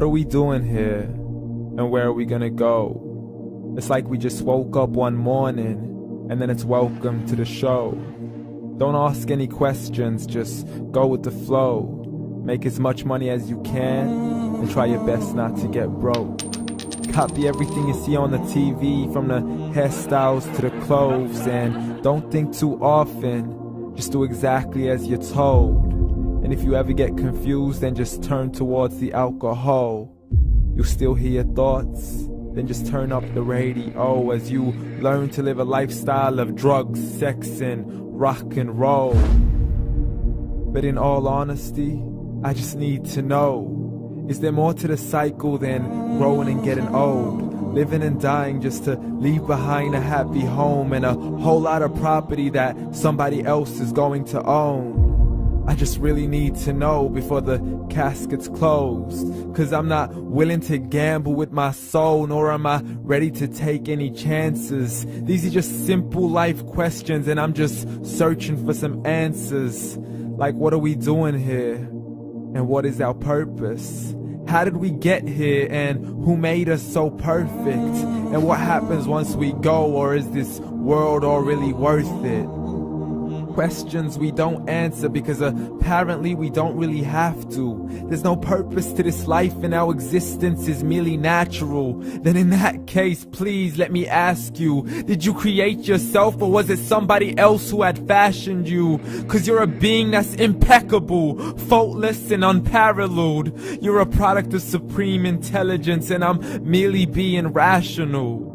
What are we doing here? And where are we gonna go? It's like we just woke up one morning and then it's welcome to the show. Don't ask any questions, just go with the flow. Make as much money as you can and try your best not to get broke. Copy everything you see on the TV, from the hairstyles to the clothes, and don't think too often, just do exactly as you're told. And if you ever get confused, then just turn towards the alcohol. You'll still hear your thoughts, then just turn up the radio as you learn to live a lifestyle of drugs, sex, and rock and roll. But in all honesty, I just need to know, is there more to the cycle than growing and getting old? Living and dying just to leave behind a happy home and a whole lot of property that somebody else is going to own. I just really need to know before the casket's closed, 'cause I'm not willing to gamble with my soul, nor am I ready to take any chances. These are just simple life questions and I'm just searching for some answers. Like, what are we doing here? And what is our purpose? How did we get here, and who made us so perfect? And what happens once we go, or is this world all really worth it? Questions we don't answer because apparently we don't really have to. There's no purpose to this life and our existence is merely natural. Then in that case, please let me ask you, did you create yourself, or was it somebody else who had fashioned you? 'Cause you're a being that's impeccable, faultless and unparalleled. You're a product of supreme intelligence and I'm merely being rational.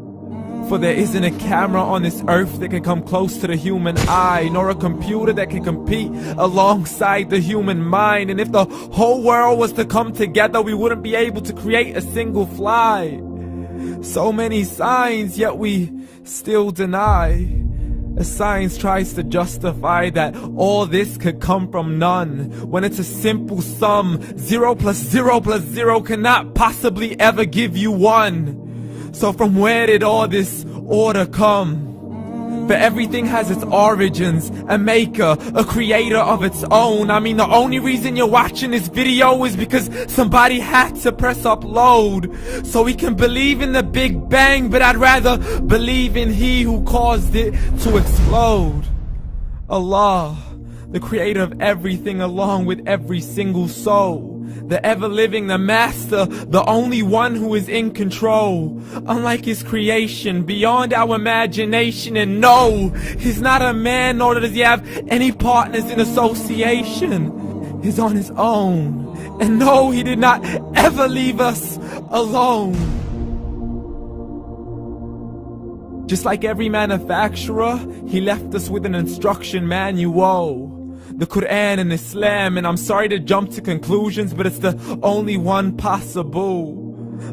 For there isn't a camera on this earth that can come close to the human eye, nor a computer that can compete alongside the human mind. And if the whole world was to come together, we wouldn't be able to create a single fly. So many signs, yet we still deny. As science tries to justify that all this could come from none, when it's a simple sum. 0 plus 0 plus 0 cannot possibly ever give you 1. So from where did all this order come? For everything has its origins, a maker, a creator of its own. I mean, the only reason you're watching this video is because somebody had to press upload. So we can believe in the Big Bang, but I'd rather believe in He who caused it to explode. Allah, the creator of everything along with every single soul. The ever-living, the master, the only one who is in control. Unlike his creation, beyond our imagination. And no, he's not a man, nor does he have any partners in association. He's on his own. And no, he did not ever leave us alone. Just like every manufacturer, he left us with an instruction manual. The Quran and Islam, and I'm sorry to jump to conclusions, but it's the only one possible.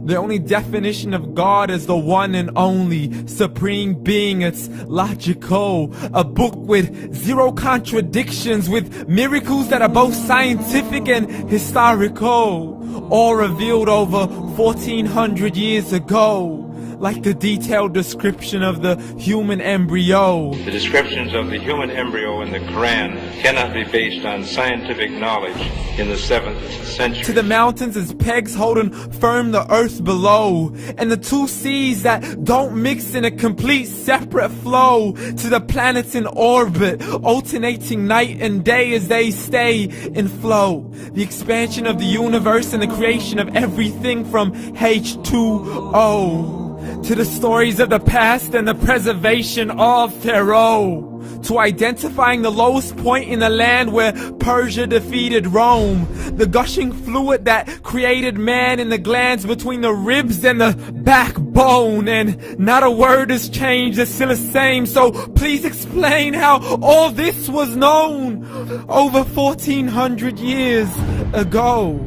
The only definition of God is the one and only supreme being. It's logical, a book with 0 contradictions, with miracles that are both scientific and historical, all revealed over 1400 years ago. Like the detailed description of the human embryo. The descriptions of the human embryo in the Quran cannot be based on scientific knowledge in the 7th century. To the mountains as pegs holding firm the earth below, and the 2 seas that don't mix in a complete separate flow. To the planets in orbit, alternating night and day as they stay in flow. The expansion of the universe and the creation of everything from H2O. To the stories of the past and the preservation of Pharaoh. To identifying the lowest point in the land where Persia defeated Rome. The gushing fluid that created man in the glands between the ribs and the backbone. And not a word has changed, it's still the same. So please explain how all this was known over 1400 years ago.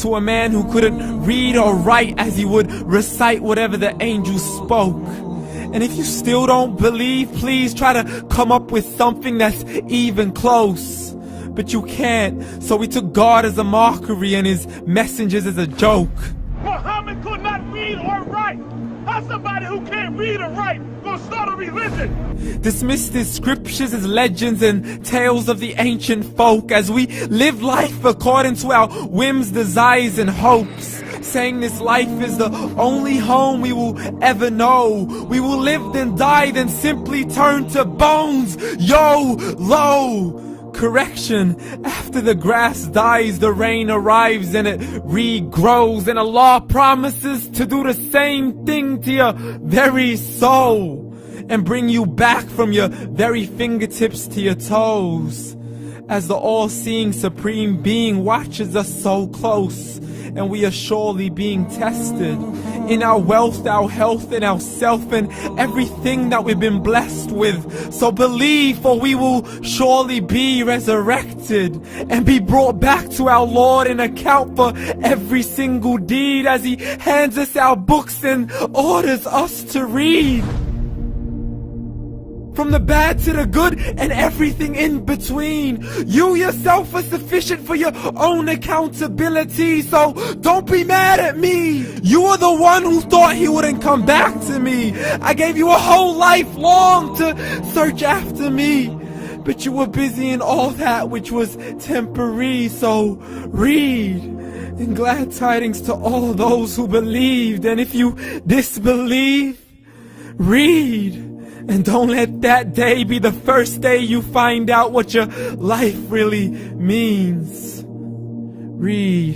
To a man who couldn't read or write as he would recite whatever the angels spoke. And if you still don't believe, please try to come up with something that's even close. But you can't, so we took God as a mockery and his messengers as a joke. Muhammad could not read or write. How's somebody who can't read or write gonna start a religion? Dismissed his scriptures as legends and tales of the ancient folk, as we live life according to our whims, desires, and hopes. saying this life is the only home we will ever know. We will live then die, then simply turn to bones. YOLO! Correction, after the grass dies, the rain arrives and it regrows, and Allah promises to do the same thing to your very soul and bring you back from your very fingertips to your toes, as the all-seeing supreme being watches us so close, and we are surely being tested in our wealth, our health, and our self, and everything that we've been blessed with. So believe, for we will surely be resurrected and be brought back to our Lord and account for every single deed, as He hands us our books and orders us to read. From the bad to the good and everything in between. You yourself are sufficient for your own accountability, so don't be mad at me. You are the one who thought He wouldn't come back to me. I gave you a whole life long to search after me, but you were busy in all that which was temporary. So read, and glad tidings to all those who believed. And if you disbelieve, read. And don't let that day be the first day you find out what your life really means. Read.